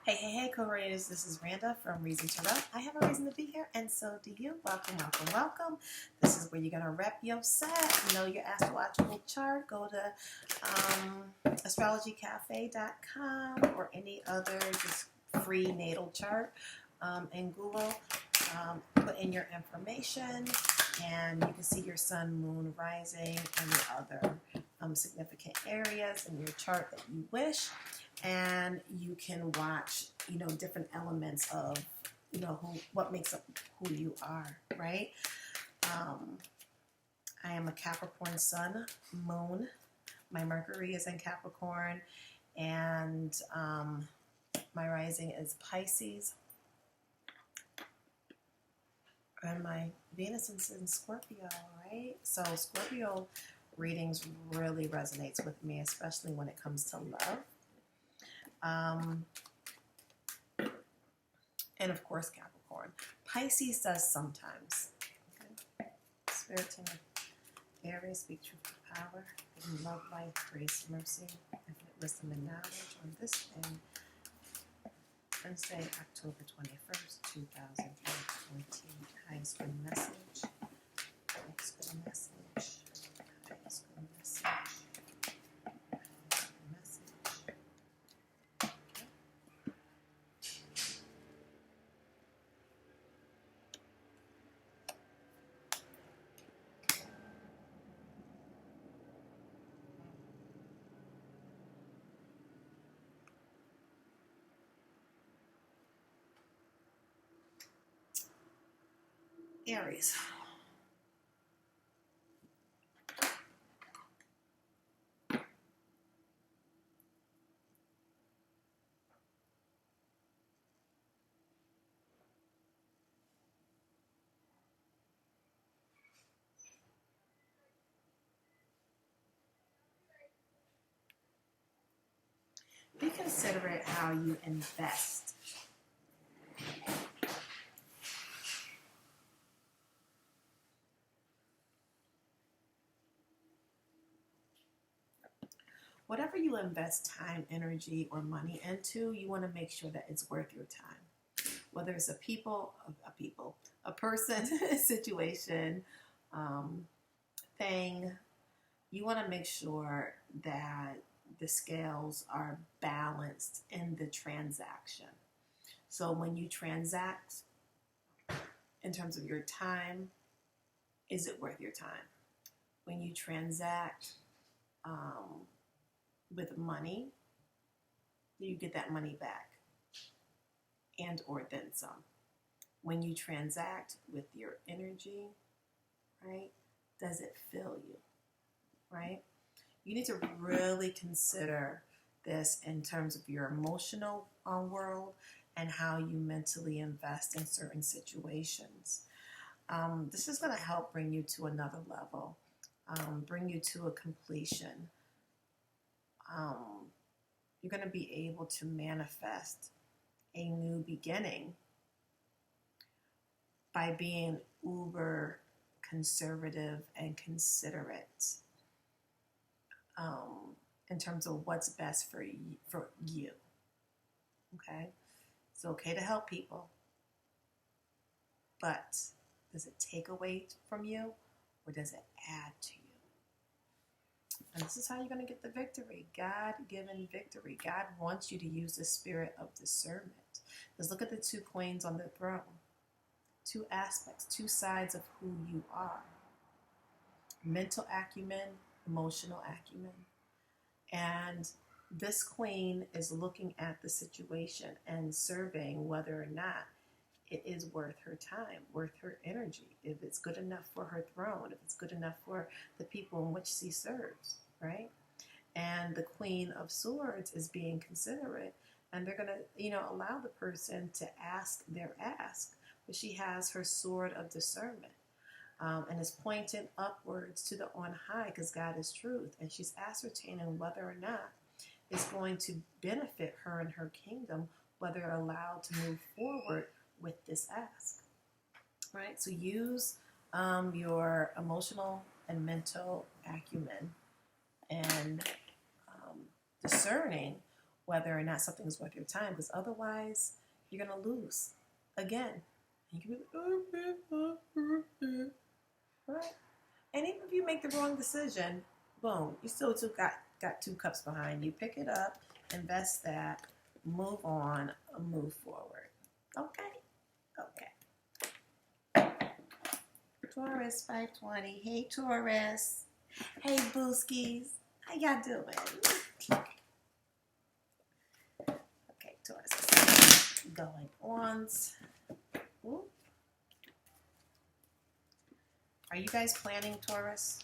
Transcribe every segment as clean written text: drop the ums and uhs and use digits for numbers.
Hey, co-readers, this is Randa from Reason to Rep. I have a reason to be here, and so do you. Welcome. This is where you're going to rep your set, know your astrological chart. Go to astrologycafe.com or any other just free natal chart in Google. Put in your information, and you can see your sun, moon, rising, and the other significant areas in your chart that you wish. And you can watch, different elements of, what makes up who you are, right? I am a Capricorn sun, moon. My Mercury is in Capricorn, and my rising is Pisces. And my Venus is in Scorpio, right? So Scorpio readings really resonates with me, especially when it comes to love. And of course, Capricorn. Pisces does sometimes. Okay? Spirit and Aries, speak truth to power. Give love, life, grace, mercy, infinite wisdom and knowledge on this day, Wednesday, October 21st, 2020. Highest good message. Highest good message. Highest good message. Aries. Be considerate how you invest. Whatever you invest time, energy, or money into, you want to make sure that it's worth your time. Whether it's a person, situation, thing, you want to make sure that the scales are balanced in the transaction. So when you transact, in terms of your time, is it worth your time? When you transact with money, do you get that money back and or then some? When you transact with your energy, right, does it fill you, right? You need to really consider this in terms of your emotional world and how you mentally invest in certain situations. This is going to help bring you to another level, bring you to a completion. You're going to be able to manifest a new beginning by being uber conservative and considerate in terms of what's best for you. Okay? It's okay to help people, but does it take away from you or does it add to you? And this is how you're going to get the victory. God-given victory. God wants you to use the spirit of discernment. Because look at the two queens on the throne. Two aspects, two sides of who you are. Mental acumen, emotional acumen. And this queen is looking at the situation and surveying whether or not it is worth her time, worth her energy, if it's good enough for her throne, if it's good enough for the people in which she serves, right? And the Queen of Swords is being considerate, and they're going to, allow the person to ask their ask, but she has her sword of discernment, and is pointing upwards to the on high because God is truth, and she's ascertaining whether or not it's going to benefit her and her kingdom, whether allowed to move forward with this ask, right? So use your emotional and mental acumen and discerning whether or not something is worth your time, because otherwise you're going to lose again. You can be right? And even if you make the wrong decision, boom, you still got 2 cups behind you. Pick it up, invest that, move on, move forward. Okay? Okay. Taurus 520. Hey, Taurus. Hey, Booskies. How y'all doing? Okay, Taurus. Going on. Ooh. Are you guys planning, Taurus?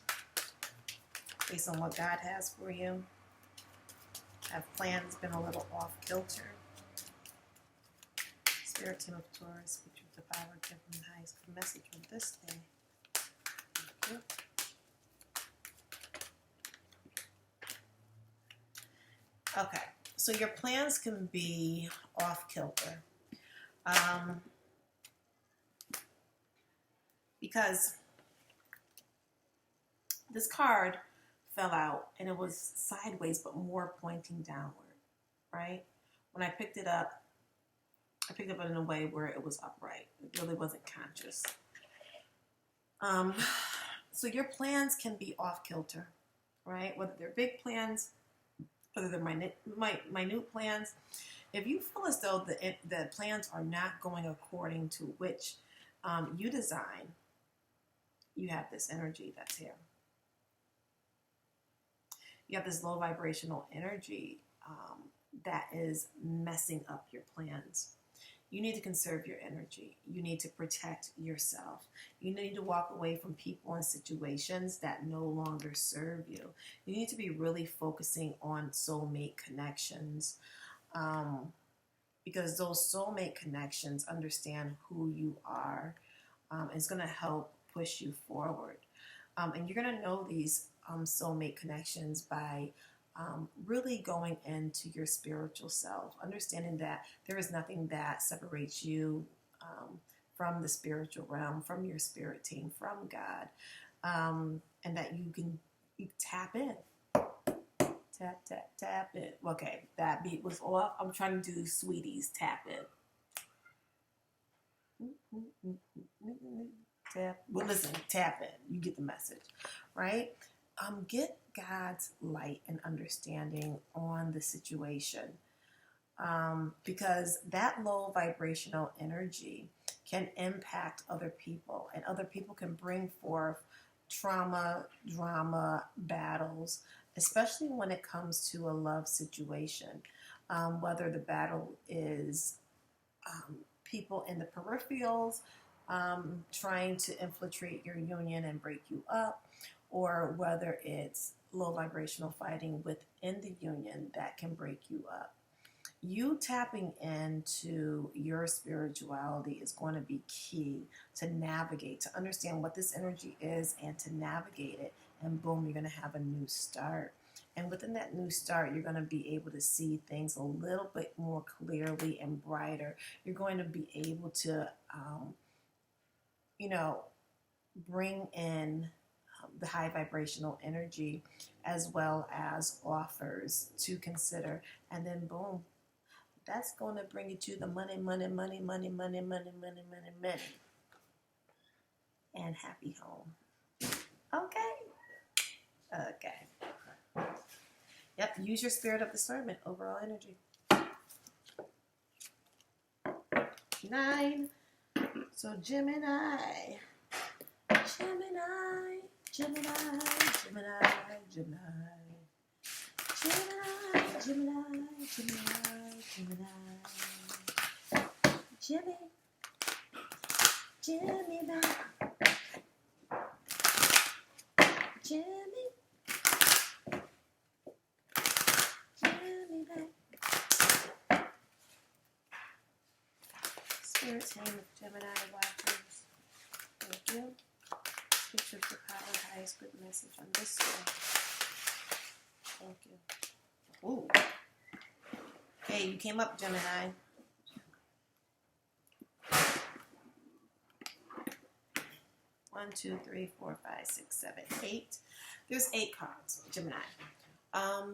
Based on what God has for you? Have plans been a little off kilter? Spirit team of Taurus, which is the power given the highest message on this day. Thank you. Okay, so your plans can be off kilter. Because this card fell out and it was sideways but more pointing downward, right? When I picked it up in a way where it was upright. It really wasn't conscious. So your plans can be off kilter, right? Whether they're big plans, whether they're minute plans. If you feel as though the plans are not going according to which you design, you have this energy that's here. You have this low vibrational energy that is messing up your plans. You need to conserve your energy. You need to protect yourself. You need to walk away from people and situations that no longer serve you. You need to be really focusing on soulmate connections, because those soulmate connections understand who you are. It's going to help push you forward. And you're going to know these soulmate connections by really going into your spiritual self, understanding that there is nothing that separates you from the spiritual realm, from your spirit team, from God, and that you tap in. Tap, tap, tap in. Okay, that beat was off. I'm trying to do Sweeties, tap in. Tap. Well, listen, tap in. You get the message, right? Get God's light and understanding on the situation, because that low vibrational energy can impact other people, and other people can bring forth trauma, drama, battles, especially when it comes to a love situation, whether the battle is people in the peripherals trying to infiltrate your union and break you up, or whether it's low vibrational fighting within the union that can break you up. You tapping into your spirituality is going to be key to navigate, to understand what this energy is and to navigate it. And boom, you're going to have a new start. And within that new start, you're going to be able to see things a little bit more clearly and brighter. You're going to be able to, bring in the high vibrational energy as well as offers to consider. And then boom, that's going to bring you to the money, and happy home. Okay. Yep, use your spirit of discernment, overall energy. 9. So Gemini. Spirit team of Gemini watchers. Thank you. Picture of the power, highest good message on this day. Thank you. Ooh. Hey, you came up, Gemini. One, two, three, four, five, six, seven, 8. There's 8 cards, Gemini.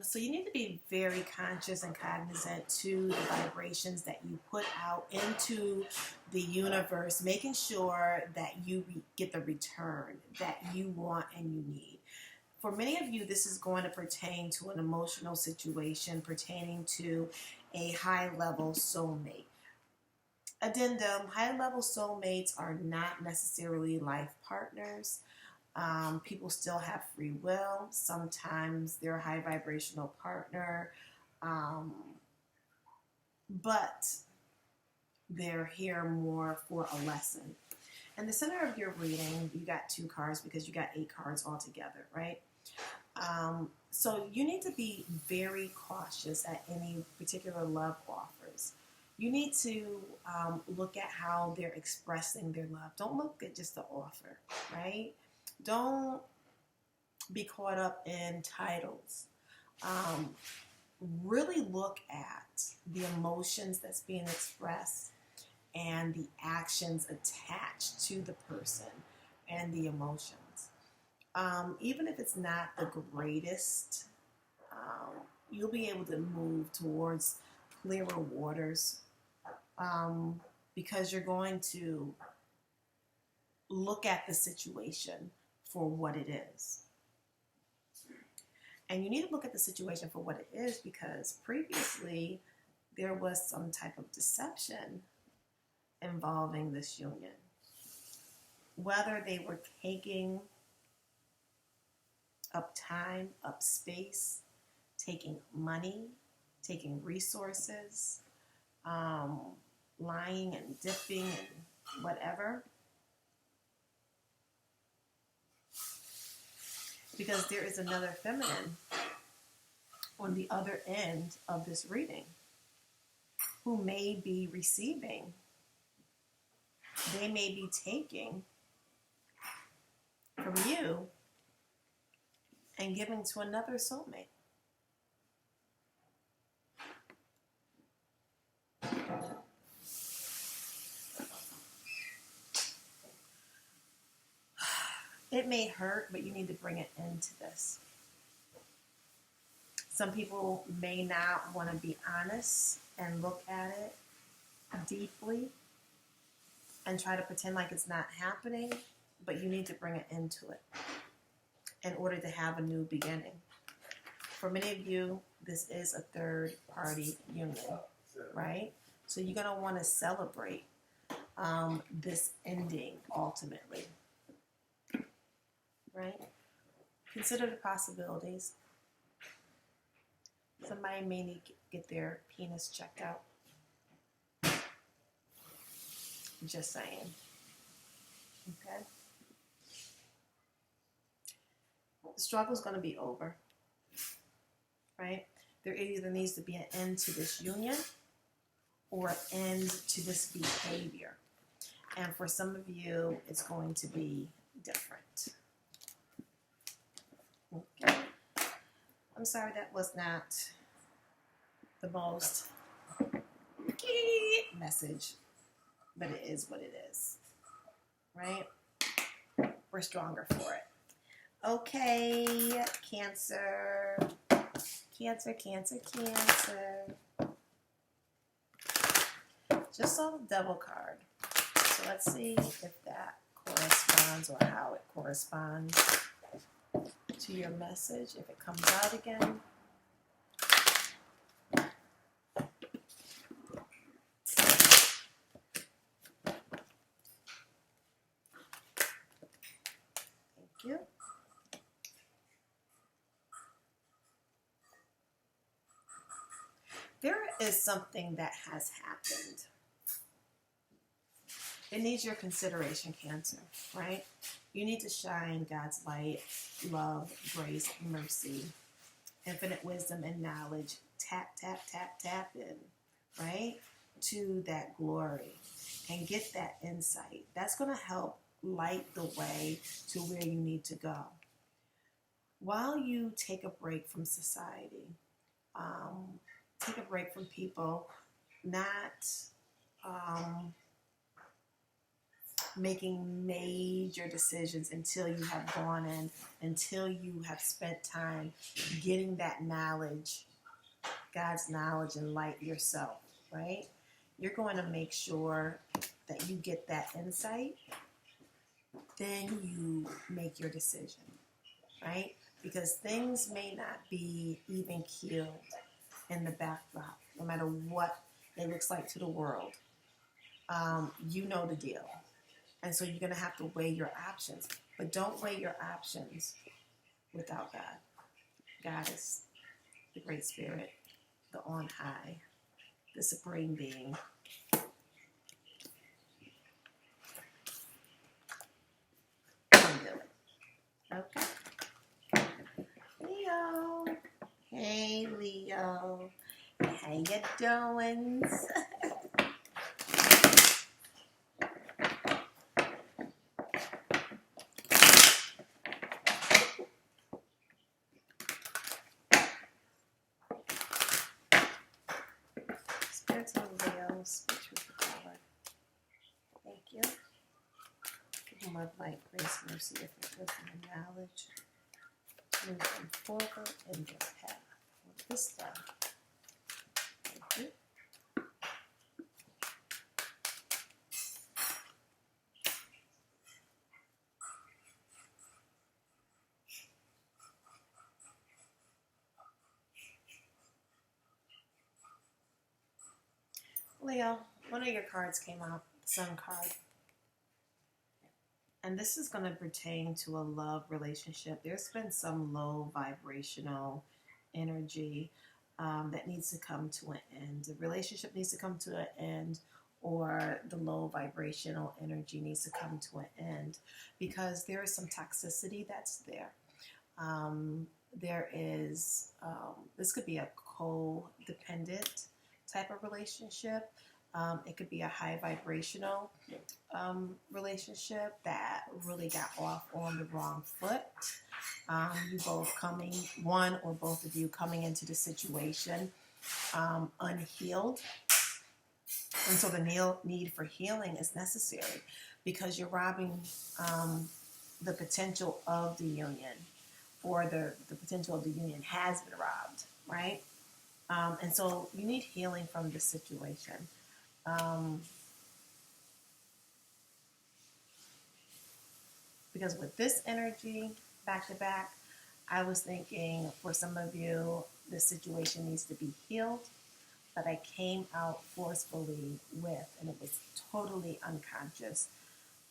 So you need to be very conscious and cognizant to the vibrations that you put out into the universe, making sure that you get the return that you want and you need. For many of you, this is going to pertain to an emotional situation pertaining to a high-level soulmate. Addendum, high-level soulmates are not necessarily life partners. People still have free will. Sometimes they're a high vibrational partner, but they're here more for a lesson. In the center of your reading, you got 2 cards because you got 8 cards altogether, right? So you need to be very cautious at any particular love offers. You need to look at how they're expressing their love. Don't look at just the offer, right? Don't be caught up in titles. Really look at the emotions that's being expressed and the actions attached to the person and the emotions. Even if it's not the greatest, you'll be able to move towards clearer waters because you're going to look at the situation for what it is. And you need to look at the situation for what it is because previously there was some type of deception involving this union. Whether they were taking up time, up space, taking money, taking resources, lying and dipping and whatever. Because there is another feminine on the other end of this reading who may be receiving. They may be taking from you and giving to another soulmate. It may hurt, but you need to bring an end to this. Some people may not want to be honest and look at it deeply and try to pretend like it's not happening, but you need to bring an end to it in order to have a new beginning. For many of you, this is a third-party union, right? So you're going to want to celebrate this ending ultimately, right? Consider the possibilities. Somebody may need to get their penis checked out. Just saying. Okay? The struggle's going to be over, right? There either needs to be an end to this union or an end to this behavior. And for some of you, it's going to be different. Okay. I'm sorry that was not the most message, but it is what it is, right? We're stronger for it. Okay, Cancer. Cancer, Cancer, Cancer. Just saw the Devil card. So let's see if that corresponds or how it corresponds to your message. If it comes out again. Thank you. There is something that has happened. It needs your consideration, Cancer, right? You need to shine God's light, love, grace, mercy, infinite wisdom, and knowledge. Tap, tap, tap, tap in, right? To that glory and get that insight. That's going to help light the way to where you need to go. While you take a break from society, take a break from people, not making major decisions until you have gone in, until you have spent time getting that knowledge, God's knowledge and light yourself, right? You're going to make sure that you get that insight. Then you make your decision, right? Because things may not be even keeled in the backdrop, no matter what it looks like to the world. You know the deal. And so you're going to have to weigh your options. But don't weigh your options without God. God is the Great Spirit, the on high, the supreme being. Can do it. Okay. Leo. Hey, Leo. How you doing? Spirits of Leo, speak truth to power. Thank you. Give them love, light, grace, mercy, effort, wisdom, and knowledge. Move them forward in their path. With this stuff. Thank you. Leo, one of your cards came out, the Sun card. And this is going to pertain to a love relationship. There's been some low vibrational energy that needs to come to an end. The relationship needs to come to an end, or the low vibrational energy needs to come to an end, because there is some toxicity that's there. There is, this could be a codependent type of relationship. It could be a high vibrational relationship that really got off on the wrong foot. You both coming, one or both of you coming into the situation unhealed. And so the need for healing is necessary, because you're robbing the potential of the union, or the potential of the union has been robbed, right? And so you need healing from this situation. Because with this energy back to back, I was thinking for some of you, the situation needs to be healed, but I came out forcefully with, and it was totally unconscious,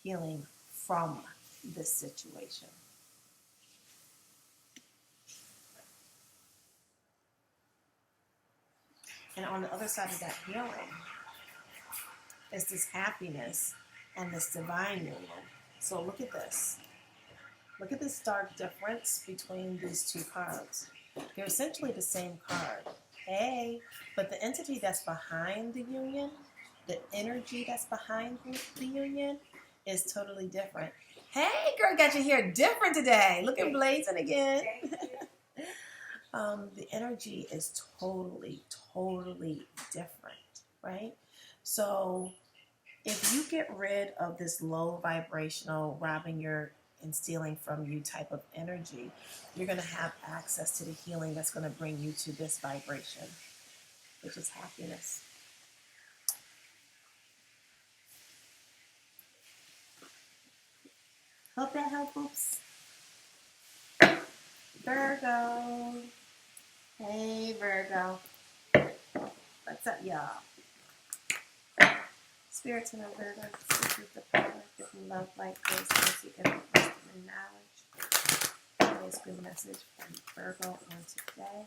healing from this situation. And on the other side of that healing is this happiness and this divine union. So look at this. Look at this stark difference between these two cards. They're essentially the same card. Hey, but the entity that's behind the union, the energy that's behind the union is totally different. Hey, girl, got your hair different today. Looking blazing again. The energy is totally different, right? So if you get rid of this low vibrational, robbing your and stealing from you type of energy, you're going to have access to the healing that's going to bring you to this vibration, which is happiness. Hope that helps, oops. Virgo. Hey, Virgo. What's up, y'all? Spirits in our Virgo, speak the power, give them love, light, grace, mercy, wisdom, and knowledge. Today's good message from Virgo on today.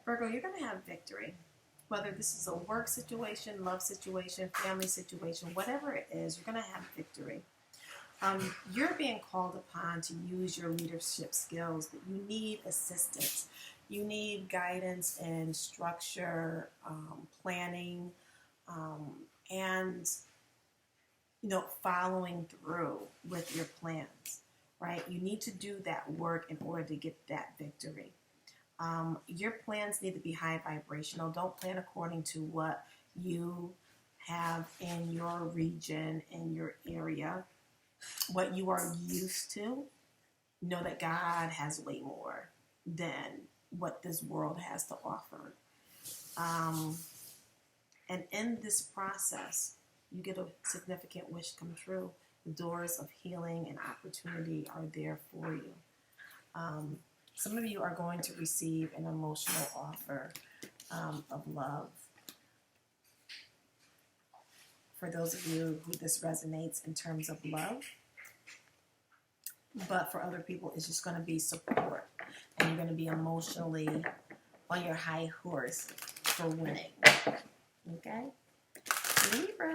Virgo, you're going to have victory. Whether this is a work situation, love situation, family situation, whatever it is, you're going to have victory. You're being called upon to use your leadership skills, but you need assistance. You need guidance and structure, planning, and following through with your plans. Right? You need to do that work in order to get that victory. Your plans need to be high vibrational. Don't plan according to what you have in your region, in your area, what you are used to. Know that God has way more than what this world has to offer. And in this process, you get a significant wish come true. The doors of healing and opportunity are there for you. Some of you are going to receive an emotional offer of love. For those of you who this resonates in terms of love, but for other people, it's just going to be support. And you're going to be emotionally on your high horse for winning. Okay? Libra.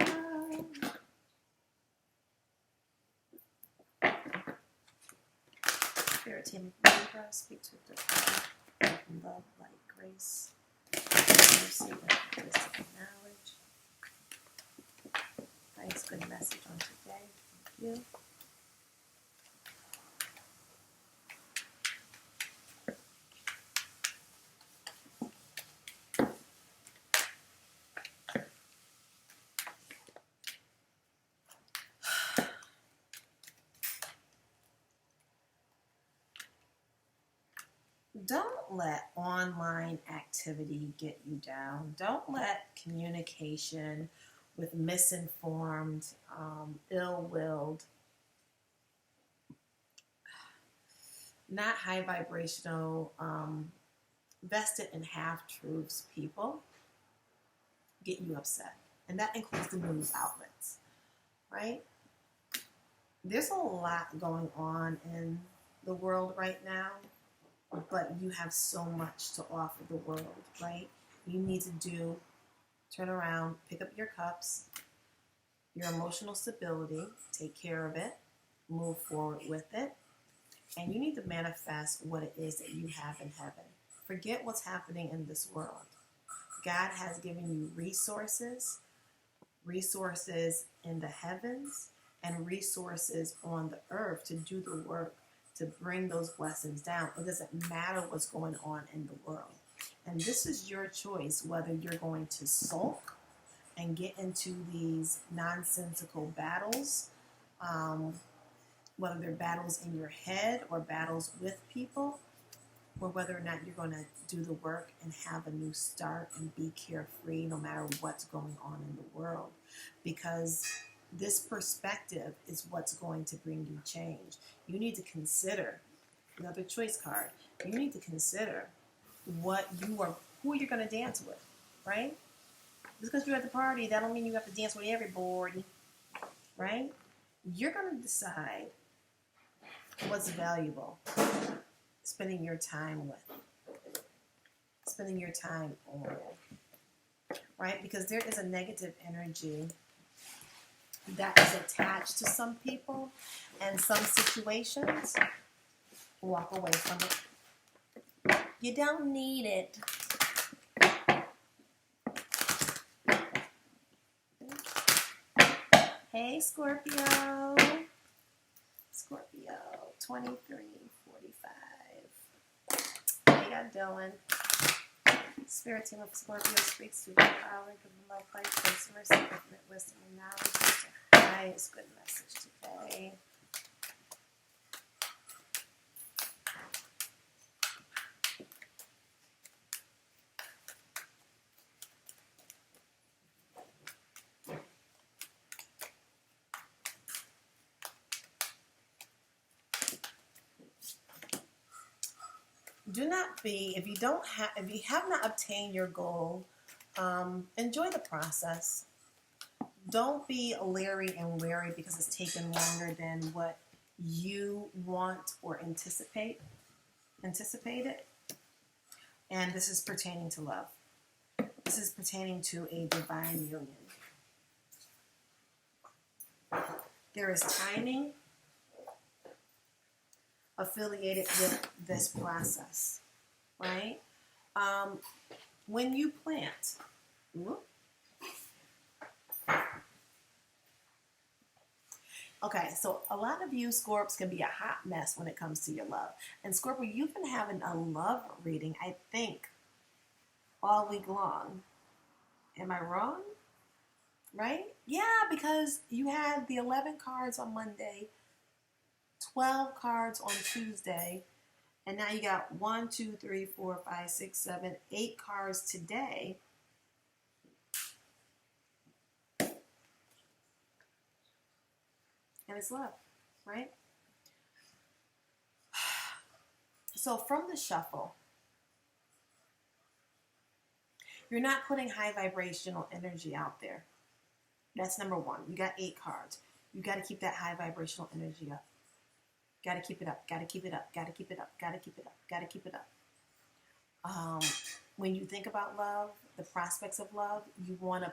Spirit team of Libra, speak to the power of love, light, grace, mercy, and wisdom and knowledge. Nice, good message on today. Thank you. Don't let online activity get you down. Don't let communication with misinformed, ill-willed, not high vibrational, vested in half-truths people get you upset. And that includes the news outlets, right? There's a lot going on in the world right now, but you have so much to offer the world, right? You need to turn around, pick up your cups, your emotional stability, take care of it, move forward with it, and you need to manifest what it is that you have in heaven. Forget what's happening in this world. God has given you resources in the heavens, and resources on the earth to do the work to bring those blessings down. It doesn't matter what's going on in the world. And this is your choice, whether you're going to sulk and get into these nonsensical battles, whether they're battles in your head or battles with people, or whether or not you're going to do the work and have a new start and be carefree no matter what's going on in the world. Because this perspective is what's going to bring you change. You need to consider, another choice card, you need to consider who you're going to dance with, right? Just because you're at the party, that don't mean you have to dance with everybody, right? You're going to decide what's valuable, spending your time with, spending your time on, right? Because there is a negative energy that is attached to some people and some situations. Walk away from it. You don't need it. Hey, Scorpio. Scorpio, 2345. How you guys doing? Spirit team of Scorpio speaks to the power of love, light, grace, mercy, infinite wisdom, and knowledge. Highest good message today. If you have not obtained your goal, enjoy the process. Don't be leery and wary because it's taken longer than what you want or anticipated. And this is pertaining to love. This is pertaining to a divine union. There is timing affiliated with this process, right? When you plant, okay, so a lot of you Scorps can be a hot mess when it comes to your love. And Scorpio, you've been having a love reading, I think, all week long. Am I wrong? Right? Yeah, because you had the 11 cards on Monday, 12 cards on Tuesday, and now you got 1, 2, 3, 4, 5, 6, 7, 8 cards today. And it's love, right? So from the shuffle, you're not putting high vibrational energy out there. That's number one. You got 8 cards. You got to keep that high vibrational energy up. Got to keep it up. Got to keep it up. Got to keep it up. Got to keep it up. Got to keep it up. When you think about love, the prospects of love, you want to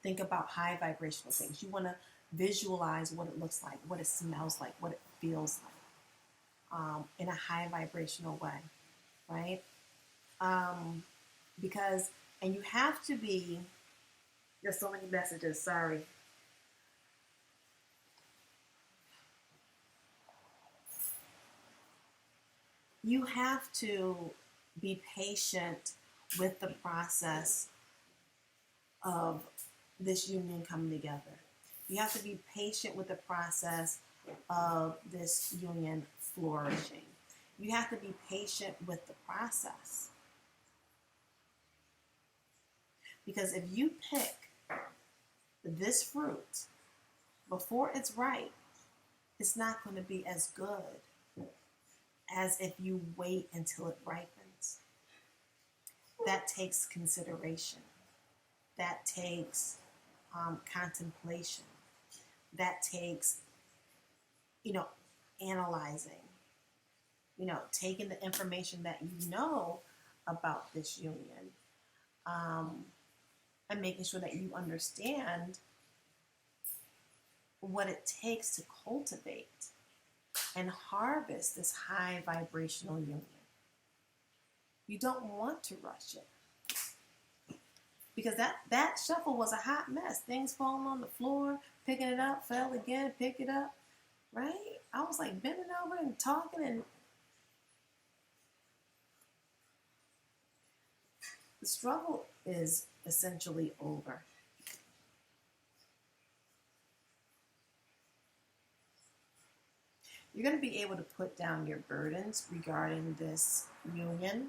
think about high vibrational things. You want to visualize what it looks like, what it smells like, what it feels like, in a high vibrational way, right? Because, and you have to be, there's so many messages, sorry. You have to be patient with the process of this union coming together. You have to be patient with the process of this union flourishing. You have to be patient with the process. Because if you pick this fruit before it's ripe, it's not going to be as good as if you wait until it ripens. That takes consideration. That takes contemplation. That takes, analyzing, taking the information that you know about this union, and making sure that you understand what it takes to cultivate and harvest this high vibrational union. You don't want to rush it. Because that shuffle was a hot mess. Things falling on the floor, picking it up, fell again, pick it up, right? I was like bending over and talking, and the struggle is essentially over. You're going to be able to put down your burdens regarding this union,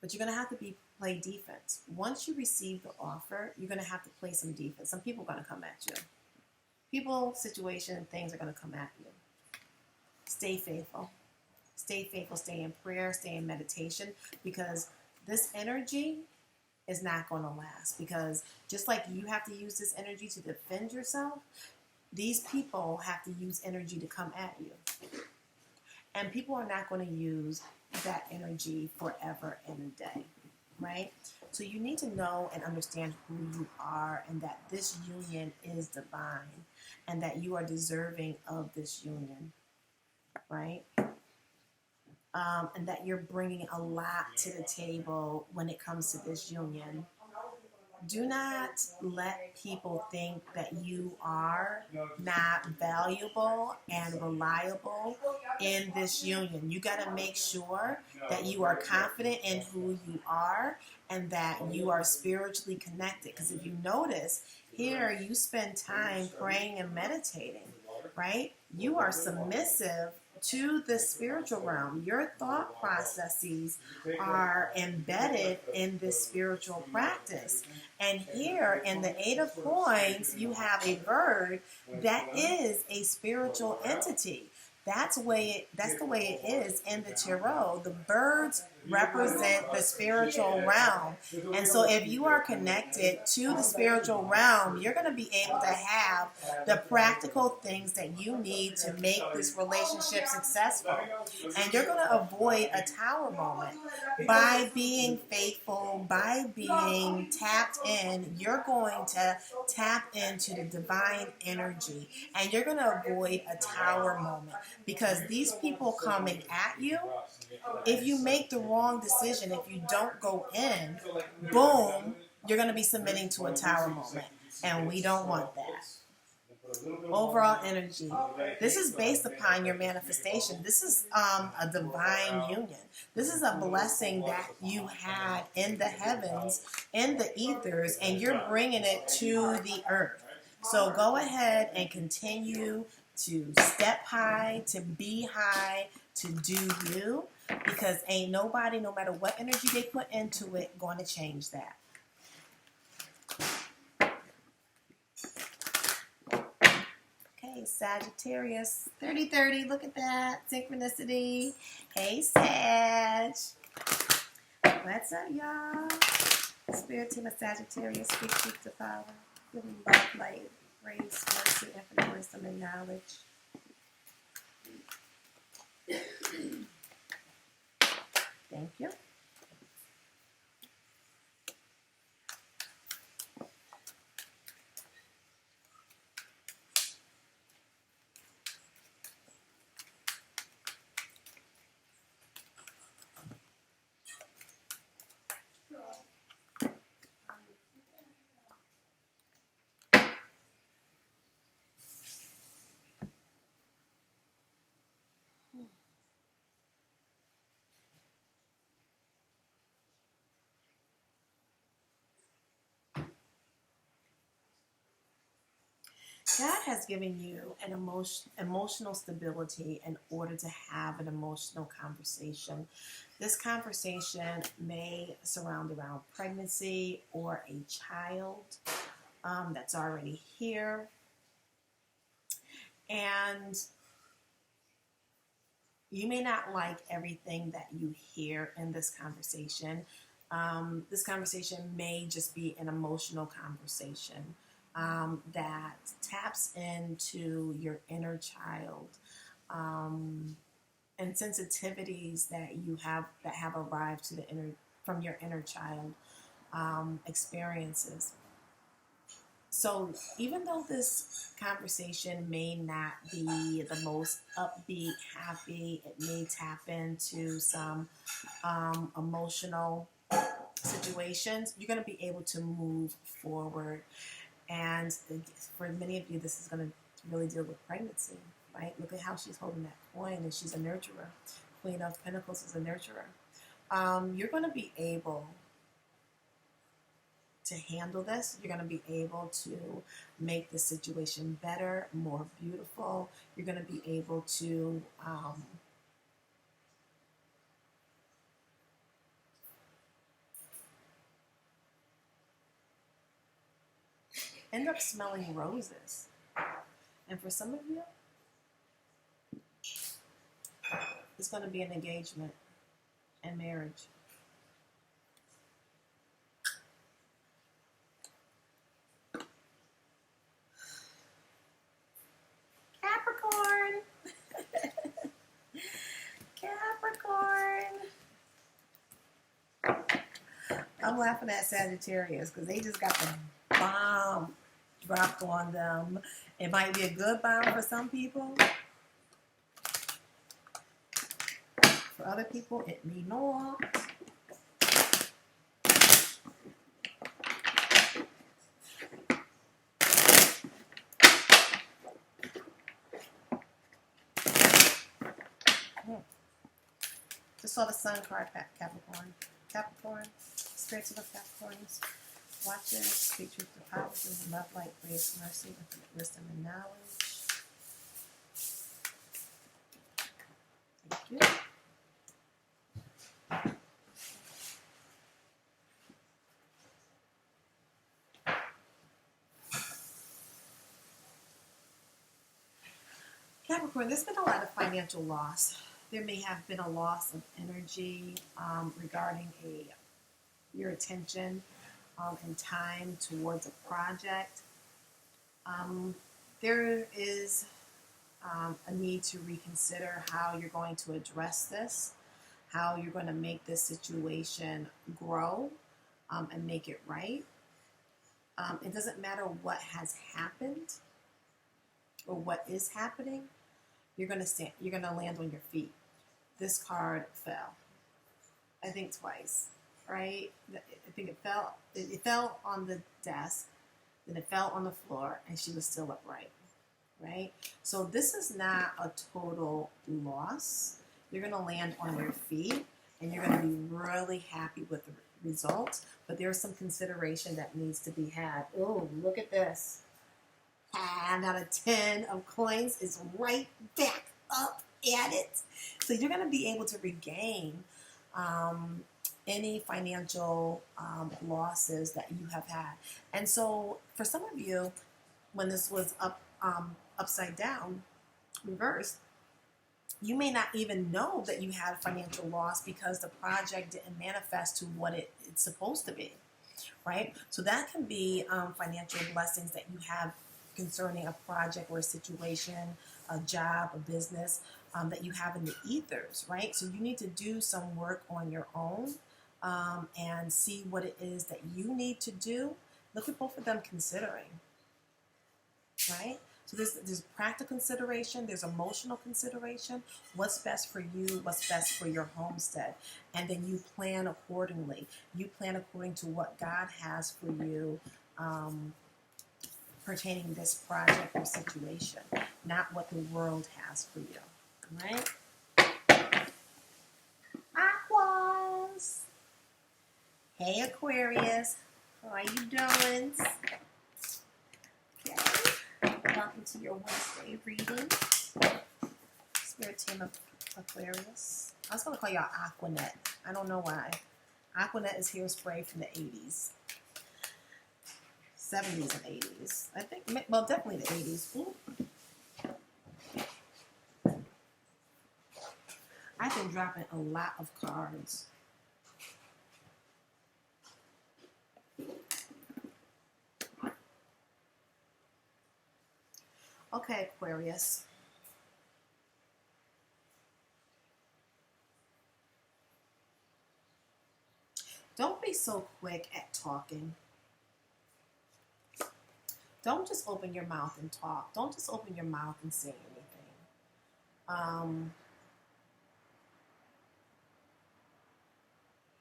but you're going to have to play defense. Once you receive the offer, you're going to have to play some defense. Some people are going to come at you. People, situation, things are going to come at you. Stay faithful. Stay faithful. Stay in prayer. Stay in meditation, because this energy is not going to last. Because just like you have to use this energy to defend yourself, these people have to use energy to come at you. And people are not going to use that energy forever and a day, right? So you need to know and understand who you are, and that this union is divine, and that you are deserving of this union, right? And that you're bringing a lot to the table when it comes to this union. Do not let people think that you are not valuable and reliable in this union. You got to make sure that you are confident in who you are, and that you are spiritually connected. Because if you notice, here you spend time praying and meditating, right? You are submissive to the spiritual realm. Your thought processes are embedded in this spiritual practice. And here in the 8 of Coins, you have a bird that is a spiritual entity. That's the way it is in the tarot. The birds represent the spiritual realm. And so if you are connected to the spiritual realm, you're going to be able to have the practical things that you need to make this relationship successful. And you're going to avoid a tower moment. By being faithful, by being tapped in, you're going to tap into the divine energy. And you're going to avoid a tower moment. Because these people coming at you, if you make the wrong decision, if you don't go in, boom, you're going to be submitting to a tower moment. And we don't want that. Overall energy. This is based upon your manifestation. This is a divine union. This is a blessing that you had in the heavens, in the ethers, and you're bringing it to the earth. So go ahead and continue to step high, to be high, to do you, because ain't nobody, no matter what energy they put into it, going to change that. Okay, Sagittarius, 30-30, look at that, synchronicity. Hey, Sag. What's up, y'all? Spirit team of Sagittarius, speak truth to power. Giving love, light, grace, mercy, infinite wisdom, and knowledge. Thank you. God has given you an emotional stability in order to have an emotional conversation. This conversation may surround around pregnancy or a child that's already here. And you may not like everything that you hear in this conversation. This conversation may just be an emotional conversation that taps into your inner child and sensitivities that you have that have arrived to the inner from your inner child experiences. So even though this conversation may not be the most upbeat, happy, it may tap into some emotional situations, you're going to be able to move forward. And for many of you, this is going to really deal with pregnancy, right? Look at how she's holding that coin, and she's a nurturer. Queen of Pentacles is a nurturer. You're going to be able to handle this. You're going to be able to make the situation better, more beautiful. You're going to be able to end up smelling roses. And for some of you, it's going to be an engagement and marriage. Capricorn. Capricorn. I'm laughing at Sagittarius because they just got the bomb dropped on them. It might be a good bomb for some people. For other people, it may not. Just saw the Sun card, Capricorn. Capricorn, spirits of the Capricorns. Watchers, speak truth to power, give love, light, grace, mercy, infinite wisdom, and knowledge. Thank you. Capricorn, there's been a lot of financial loss There may have been a loss of energy regarding your attention and time towards a project. There is a need to reconsider how you're going to address this, how you're going to make this situation grow and make it right. It doesn't matter what has happened or what is happening. You're going to stand. You're going to land on your feet. This card fell, I think twice, right? I think it fell. It fell on the desk, then it fell on the floor, and she was still upright, right? So this is not a total loss. You're going to land on your feet, and you're going to be really happy with the results. But there's some consideration that needs to be had. Oh, look at this. Now the 10 of coins is right back up at it. So you're going to be able to regain any financial losses that you have had. And so for some of you, when this was upside down, reversed, you may not even know that you had a financial loss because the project didn't manifest to what it's supposed to be, right? So that can be financial blessings that you have concerning a project or a situation, a job, a business that you have in the ethers, right? So you need to do some work on your own and see what it is that you need to do. Look at both of them considering, right? So there's practical consideration, there's emotional consideration, what's best for you, what's best for your homestead, and then you plan accordingly. You plan according to what God has for you pertaining to this project or situation, not what the world has for you, right? Aquas! Hey Aquarius, how are you doing? Okay. Welcome to your Wednesday reading. Spirit team of Aquarius. I was going to call y'all Aquanet. I don't know why. Aquanet is hairspray from the 80s. 70s and 80s. I think, well, definitely the 80s. Ooh. I've been dropping a lot of cards. Okay, Aquarius. Don't be so quick at talking. Don't just open your mouth and talk. Don't just open your mouth and say anything.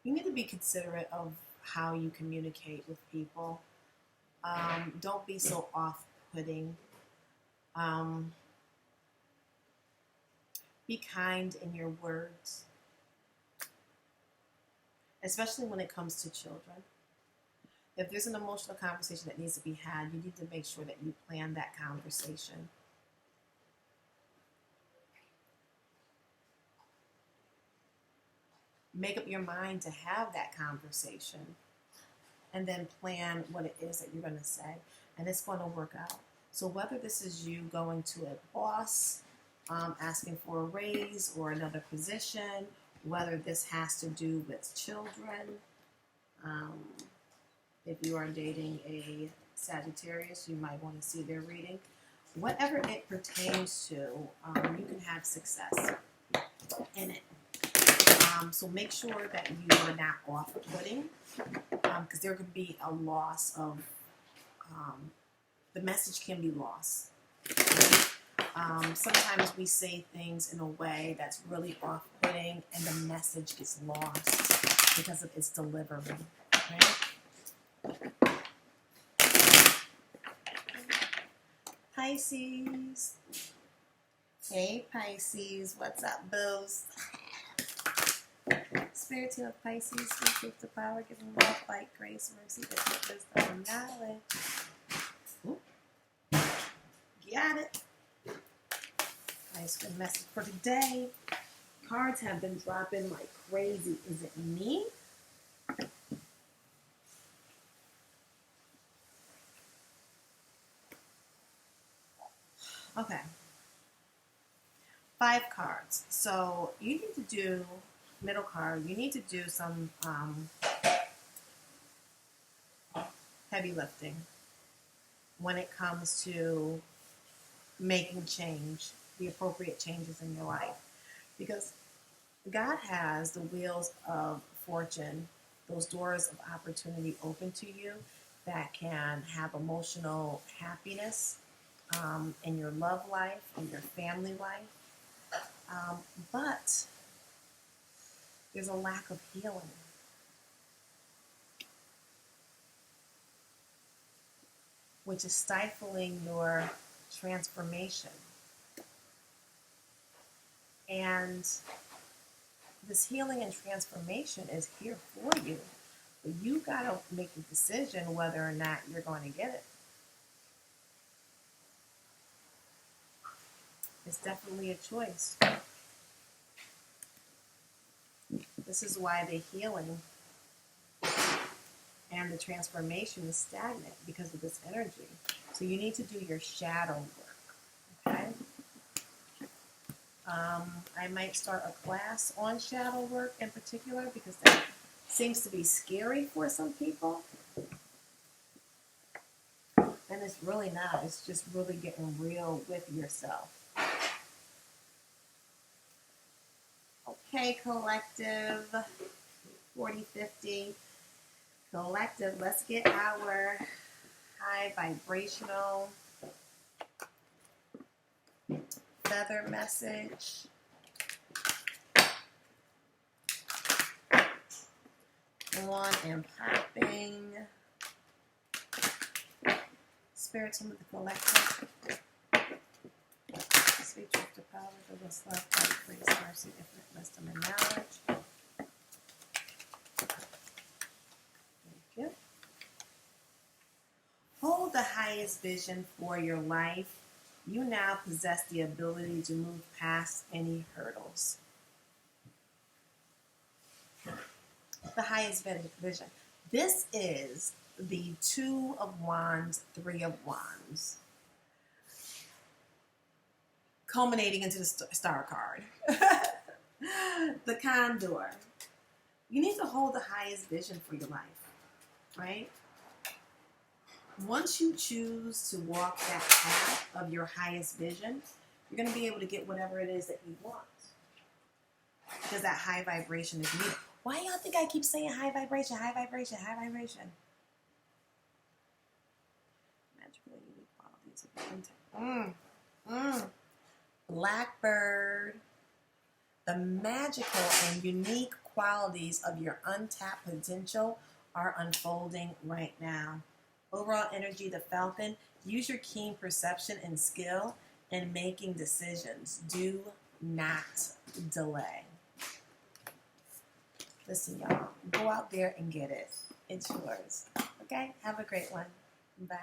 You need to be considerate of how you communicate with people. Don't be so off-putting. Be kind in your words, especially when it comes to children. If there's an emotional conversation that needs to be had, you need to make sure that you plan that conversation. Make up your mind to have that conversation and then plan what it is that you're going to say, and it's going to work out. So whether this is you going to a boss, asking for a raise or another position, whether this has to do with children, if you are dating a Sagittarius, you might want to see their reading. Whatever it pertains to, you can have success in it. So make sure that you are not off-putting, because there could be a loss of, the message can be lost. Sometimes we say things in a way that's really off-putting and the message gets lost because of its delivery, right? Pisces. Hey Pisces, what's up, boos? Spirit team of Pisces, speak the power, giving love, light, grace, mercy, wisdom, and knowledge. Ooh. Got it. Nice good message for today. Cards have been dropping like crazy. Is it me? Okay. 5 cards. So you need to do, middle card, you need to do some heavy lifting when it comes to making change, the appropriate changes in your life. Because God has the wheels of fortune, those doors of opportunity open to you that can have emotional happiness in your love life, in your family life. But there's a lack of healing. Which is stifling your transformation. And this healing and transformation is here for you. But you got to make a decision whether or not you're going to get it. It's definitely a choice. This is why the healing and the transformation is stagnant, because of this energy. So you need to do your shadow work, okay? I might start a class on shadow work in particular, because that seems to be scary for some people. And it's really not. It's just really getting real with yourself. Okay, collective, 40-50. Collective, let's get our high vibrational feather message. On and popping. Spirits of the collective. Sweet truth to power, the less love, light, grace, mercy, infinite wisdom, and knowledge. Thank you. Hold the highest vision for your life. You now possess the ability to move past any hurdles. The highest vision. This is the 2 of Wands, 3 of Wands, culminating into the star card. The Condor. You need to hold the highest vision for your life, right? Once you choose to walk that path of your highest vision, you're going to be able to get whatever it is that you want. Because that high vibration is needed. Why y'all think I keep saying high vibration, high vibration, high vibration? Magical and unique qualities of your Blackbird. The magical and unique qualities of your untapped potential are unfolding right now. Overall energy, the Falcon. Use your keen perception and skill in making decisions. Do not delay. Listen, y'all. Go out there and get it. It's yours. Okay? Have a great one. Bye.